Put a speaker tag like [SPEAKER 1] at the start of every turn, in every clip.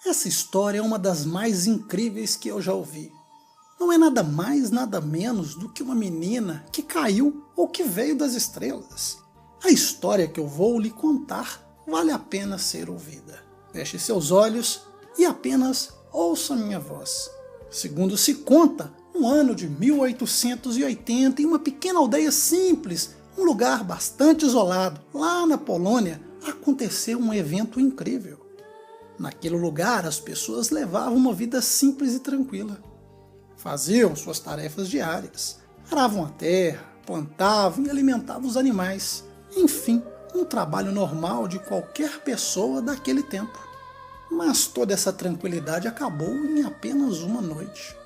[SPEAKER 1] Essa história é uma das mais incríveis que eu já ouvi. Não é nada mais, nada menos do que uma menina que caiu ou que veio das estrelas. A história que eu vou lhe contar vale a pena ser ouvida. Feche seus olhos e apenas ouça minha voz. Segundo se conta, no ano de 1880, em uma pequena aldeia simples, um lugar bastante isolado, lá na Polônia, aconteceu um evento incrível. Naquele lugar, as pessoas levavam uma vida simples e tranquila. Faziam suas tarefas diárias, aravam a terra, plantavam e alimentavam os animais. Enfim, um trabalho normal de qualquer pessoa daquele tempo. Mas toda essa tranquilidade acabou em apenas uma noite.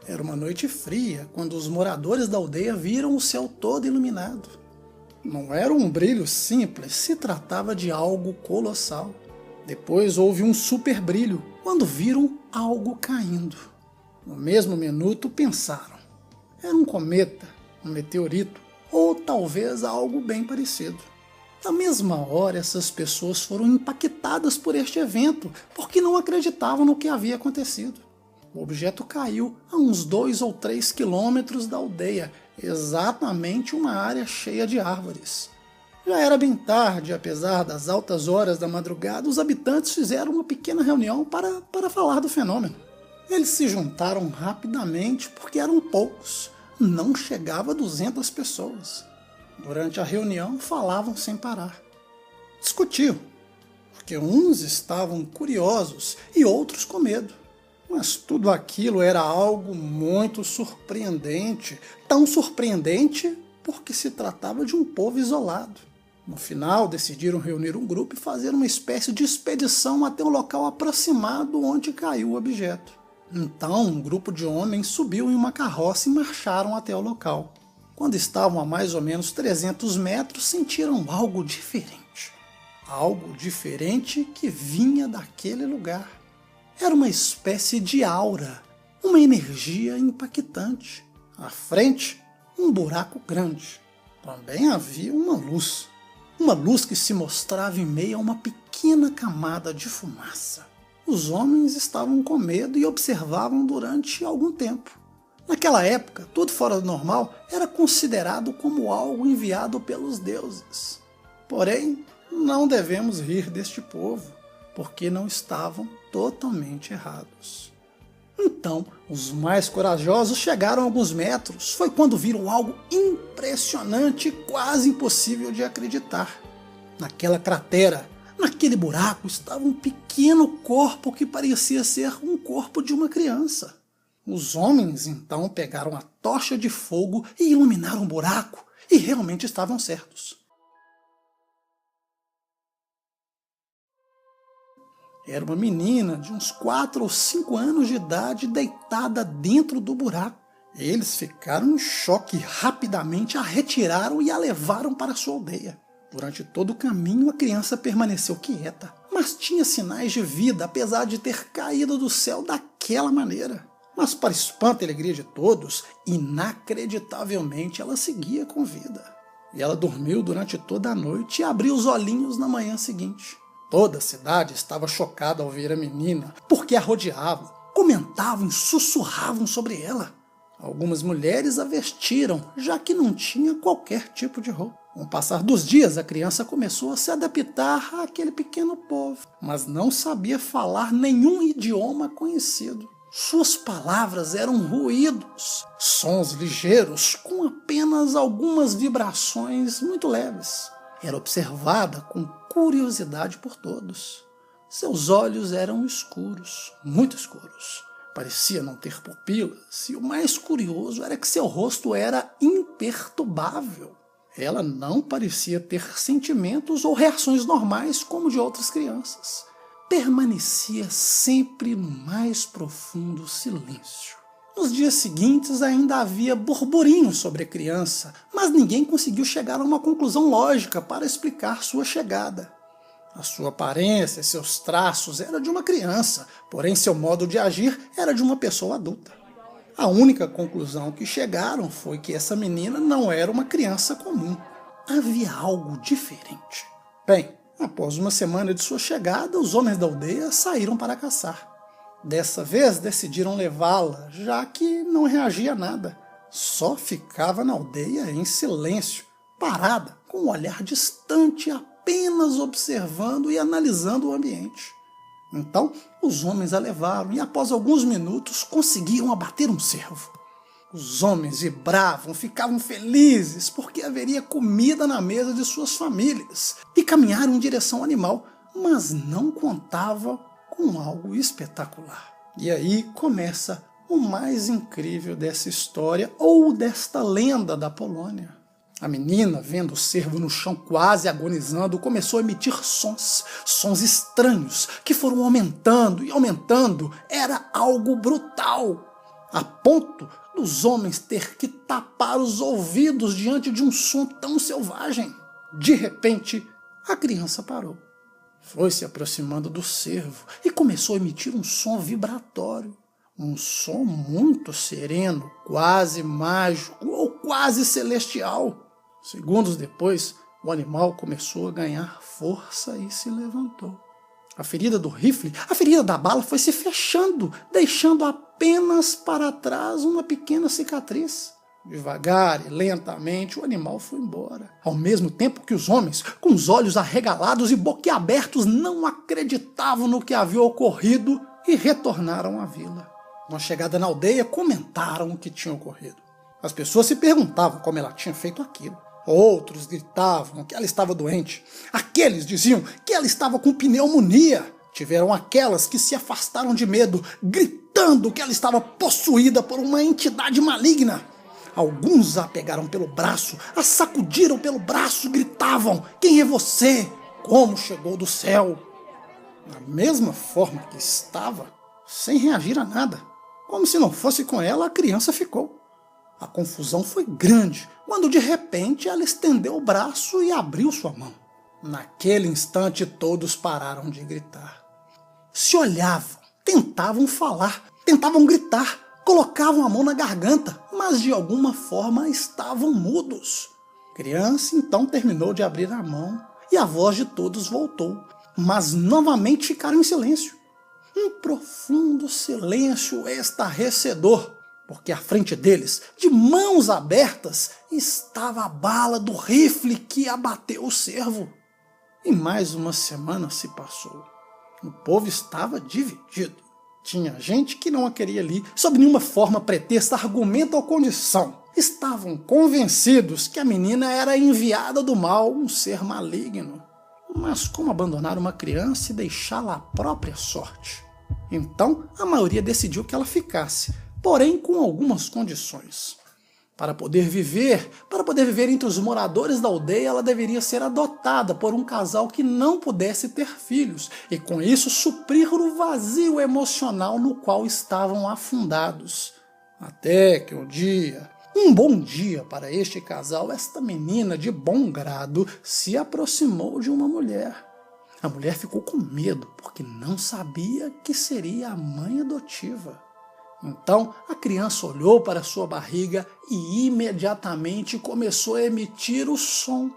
[SPEAKER 1] Era uma noite fria, quando os moradores da aldeia viram o céu todo iluminado. Não era um brilho simples, se tratava de algo colossal. Depois houve um super brilho, quando viram algo caindo. No mesmo minuto pensaram, era um cometa, um meteorito, ou talvez algo bem parecido. Na mesma hora, essas pessoas foram impactadas por este evento, porque não acreditavam no que havia acontecido. O objeto caiu a uns 2 ou 3 quilômetros da aldeia, exatamente uma área cheia de árvores. Já era bem tarde, apesar das altas horas da madrugada, os habitantes fizeram uma pequena reunião para falar do fenômeno. Eles se juntaram rapidamente porque eram poucos, não chegava a 200 pessoas. Durante a reunião falavam sem parar. Discutiam, porque uns estavam curiosos e outros com medo. Mas tudo aquilo era algo muito surpreendente, tão surpreendente porque se tratava de um povo isolado. No final, decidiram reunir um grupo e fazer uma espécie de expedição até um local aproximado onde caiu o objeto. Então, um grupo de homens subiu em uma carroça e marcharam até o local. Quando estavam a mais ou menos 300 metros, sentiram algo diferente. Algo diferente que vinha daquele lugar. Era uma espécie de aura, uma energia impactante. À frente, um buraco grande. Também havia uma luz que se mostrava em meio a uma pequena camada de fumaça. Os homens estavam com medo e observavam durante algum tempo. Naquela época, tudo fora do normal era considerado como algo enviado pelos deuses. Porém, não devemos rir deste povo, porque não estavam totalmente errados. Então, os mais corajosos chegaram a alguns metros. Foi quando viram algo impressionante e quase impossível de acreditar. Naquela cratera, naquele buraco, estava um pequeno corpo que parecia ser um corpo de uma criança. Os homens, então, pegaram a tocha de fogo e iluminaram o buraco, e realmente estavam certos. Era uma menina de uns 4 ou 5 anos de idade deitada dentro do buraco. Eles ficaram em choque e rapidamente a retiraram e a levaram para sua aldeia. Durante todo o caminho, a criança permaneceu quieta, mas tinha sinais de vida, apesar de ter caído do céu daquela maneira. Mas, para espanto e alegria de todos, inacreditavelmente ela seguia com vida. E ela dormiu durante toda a noite e abriu os olhinhos na manhã seguinte. Toda a cidade estava chocada ao ver a menina, porque a rodeavam, comentavam e sussurravam sobre ela. Algumas mulheres a vestiram, já que não tinha qualquer tipo de roupa. Com o passar dos dias, a criança começou a se adaptar àquele pequeno povo, mas não sabia falar nenhum idioma conhecido. Suas palavras eram ruídos, sons ligeiros, com apenas algumas vibrações muito leves. Era observada com curiosidade por todos. Seus olhos eram escuros, muito escuros. Parecia não ter pupilas, e o mais curioso era que seu rosto era imperturbável. Ela não parecia ter sentimentos ou reações normais como de outras crianças. Permanecia sempre no mais profundo silêncio. Nos dias seguintes ainda havia burburinhos sobre a criança, mas ninguém conseguiu chegar a uma conclusão lógica para explicar sua chegada. A sua aparência e seus traços eram de uma criança, porém seu modo de agir era de uma pessoa adulta. A única conclusão que chegaram foi que essa menina não era uma criança comum. Havia algo diferente. Bem, Após uma semana de sua chegada, os homens da aldeia saíram para caçar. Dessa vez decidiram levá-la, já que não reagia a nada. Só ficava na aldeia em silêncio, parada, com um olhar distante, apenas observando e analisando o ambiente. Então, os homens a levaram e, após alguns minutos, conseguiram abater um cervo. Os homens vibravam, ficavam felizes, porque haveria comida na mesa de suas famílias, e caminharam em direção ao animal, mas não contavam com algo espetacular. E aí começa o mais incrível dessa história, ou desta lenda da Polônia. A menina, vendo o cervo no chão quase agonizando, começou a emitir sons estranhos, que foram aumentando e aumentando. Era algo brutal, a ponto dos homens ter que tapar os ouvidos diante de um som tão selvagem. De repente, a criança parou. Foi se aproximando do cervo e começou a emitir um som vibratório. Um som muito sereno, quase mágico ou quase celestial. Segundos depois, o animal começou a ganhar força e se levantou. A ferida do rifle, a ferida da bala foi se fechando, deixando apenas para trás uma pequena cicatriz. Devagar e lentamente o animal foi embora, ao mesmo tempo que os homens, com os olhos arregalados e boquiabertos, não acreditavam no que havia ocorrido e retornaram à vila. Com a chegada na aldeia, comentaram o que tinha ocorrido. As pessoas se perguntavam como ela tinha feito aquilo. Outros gritavam que ela estava doente. Aqueles diziam que ela estava com pneumonia. Tiveram aquelas que se afastaram de medo, gritando que ela estava possuída por uma entidade maligna. Alguns a pegaram pelo braço, a sacudiram pelo braço, gritavam: "Quem é você? Como chegou do céu?" Da mesma forma que estava, sem reagir a nada. Como se não fosse com ela, a criança ficou. A confusão foi grande, quando de repente ela estendeu o braço e abriu sua mão. Naquele instante todos pararam de gritar. Se olhavam, tentavam falar, tentavam gritar, colocavam a mão na garganta, mas de alguma forma estavam mudos. A criança então terminou de abrir a mão e a voz de todos voltou, mas novamente ficaram em silêncio. Um profundo silêncio estarrecedor, porque à frente deles, de mãos abertas, estava a bala do rifle que abateu o cervo. E mais uma semana se passou. O povo estava dividido. Tinha gente que não a queria ali, sob nenhuma forma, pretexto, argumento ou condição. Estavam convencidos que a menina era enviada do mal, um ser maligno. Mas como abandonar uma criança e deixá-la à própria sorte? Então, a maioria decidiu que ela ficasse, porém com algumas condições. Para poder viver entre os moradores da aldeia, ela deveria ser adotada por um casal que não pudesse ter filhos, e com isso suprir o vazio emocional no qual estavam afundados. Até que um bom dia para este casal, esta menina de bom grado se aproximou de uma mulher. A mulher ficou com medo, porque não sabia que seria a mãe adotiva. Então a criança olhou para sua barriga e imediatamente começou a emitir o som.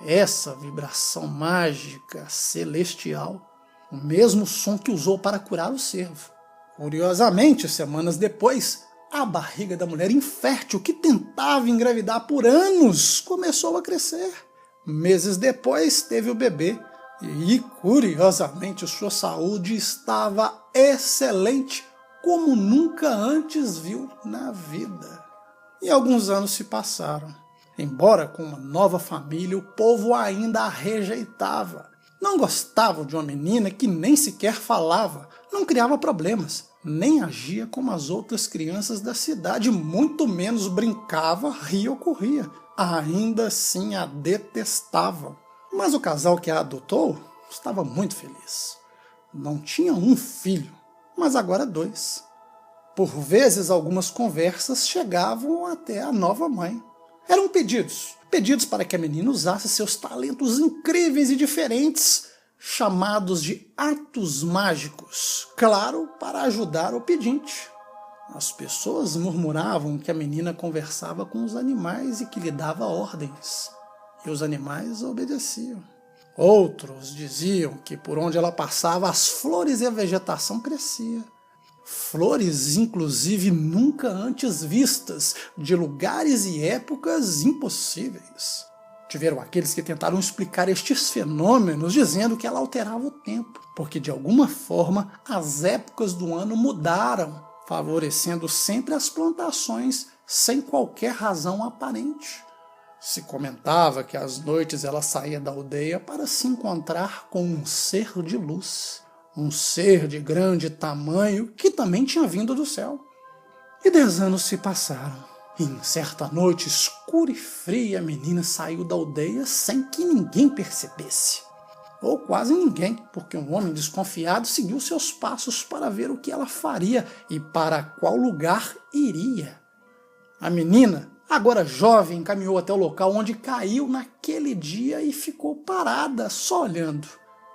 [SPEAKER 1] Essa vibração mágica, celestial, o mesmo som que usou para curar o cervo. Curiosamente, semanas depois, a barriga da mulher infértil, que tentava engravidar por anos, começou a crescer. Meses depois, teve o bebê. E, curiosamente, sua saúde estava excelente, como nunca antes viu na vida. E alguns anos se passaram. Embora com uma nova família, o povo ainda a rejeitava. Não gostavam de uma menina que nem sequer falava, não criava problemas, nem agia como as outras crianças da cidade, muito menos brincava, ria ou corria. Ainda assim a detestavam. Mas o casal que a adotou estava muito feliz. Não tinha um filho, mas agora 2. Por vezes, algumas conversas chegavam até a nova mãe. Eram pedidos para que a menina usasse seus talentos incríveis e diferentes, chamados de atos mágicos, claro, para ajudar o pedinte. As pessoas murmuravam que a menina conversava com os animais e que lhe dava ordens, e os animais obedeciam. Outros diziam que por onde ela passava as flores e a vegetação crescia. Flores, inclusive, nunca antes vistas, de lugares e épocas impossíveis. Tiveram aqueles que tentaram explicar estes fenômenos dizendo que ela alterava o tempo, porque de alguma forma as épocas do ano mudaram, favorecendo sempre as plantações sem qualquer razão aparente. Se comentava que às noites ela saía da aldeia para se encontrar com um ser de luz, um ser de grande tamanho que também tinha vindo do céu. E 10 anos se passaram, e em certa noite escura e fria a menina saiu da aldeia sem que ninguém percebesse. Ou quase ninguém, porque um homem desconfiado seguiu seus passos para ver o que ela faria e para qual lugar iria. A menina, agora jovem, caminhou até o local onde caiu naquele dia e ficou parada, só olhando.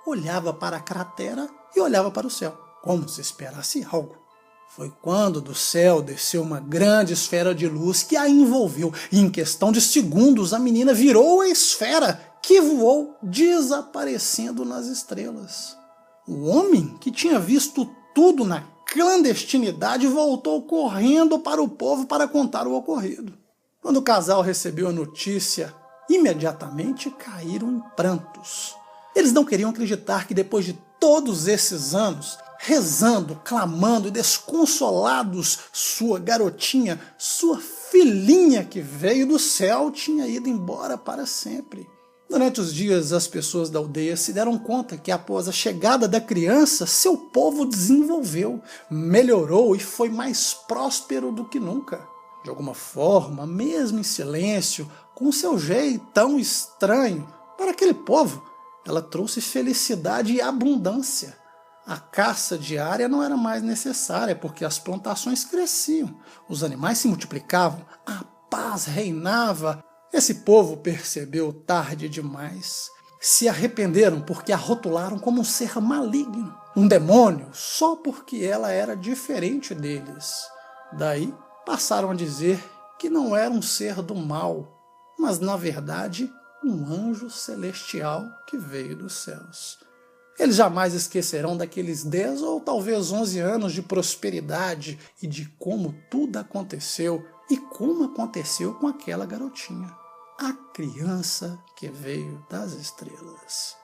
[SPEAKER 1] Olhava para a cratera e olhava para o céu, como se esperasse algo. Foi quando do céu desceu uma grande esfera de luz que a envolveu, e em questão de segundos a menina virou a esfera, que voou, desaparecendo nas estrelas. O homem, que tinha visto tudo na clandestinidade, voltou correndo para o povo para contar o ocorrido. Quando o casal recebeu a notícia, imediatamente caíram em prantos. Eles não queriam acreditar que depois de todos esses anos, rezando, clamando e desconsolados, sua garotinha, sua filhinha que veio do céu, tinha ido embora para sempre. Durante os dias, as pessoas da aldeia se deram conta que após a chegada da criança, seu povo desenvolveu, melhorou e foi mais próspero do que nunca. De alguma forma, mesmo em silêncio, com seu jeito tão estranho, para aquele povo, ela trouxe felicidade e abundância. A caça diária não era mais necessária, porque as plantações cresciam, os animais se multiplicavam, a paz reinava. Esse povo percebeu tarde demais. Se arrependeram porque a rotularam como um ser maligno, um demônio, só porque ela era diferente deles. Daí passaram a dizer que não era um ser do mal, mas na verdade um anjo celestial que veio dos céus. Eles jamais esquecerão daqueles 10 ou talvez 11 anos de prosperidade e de como tudo aconteceu e como aconteceu com aquela garotinha, a criança que veio das estrelas.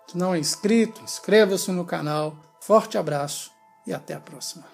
[SPEAKER 1] Se não é inscrito, inscreva-se no canal. Forte abraço e até a próxima.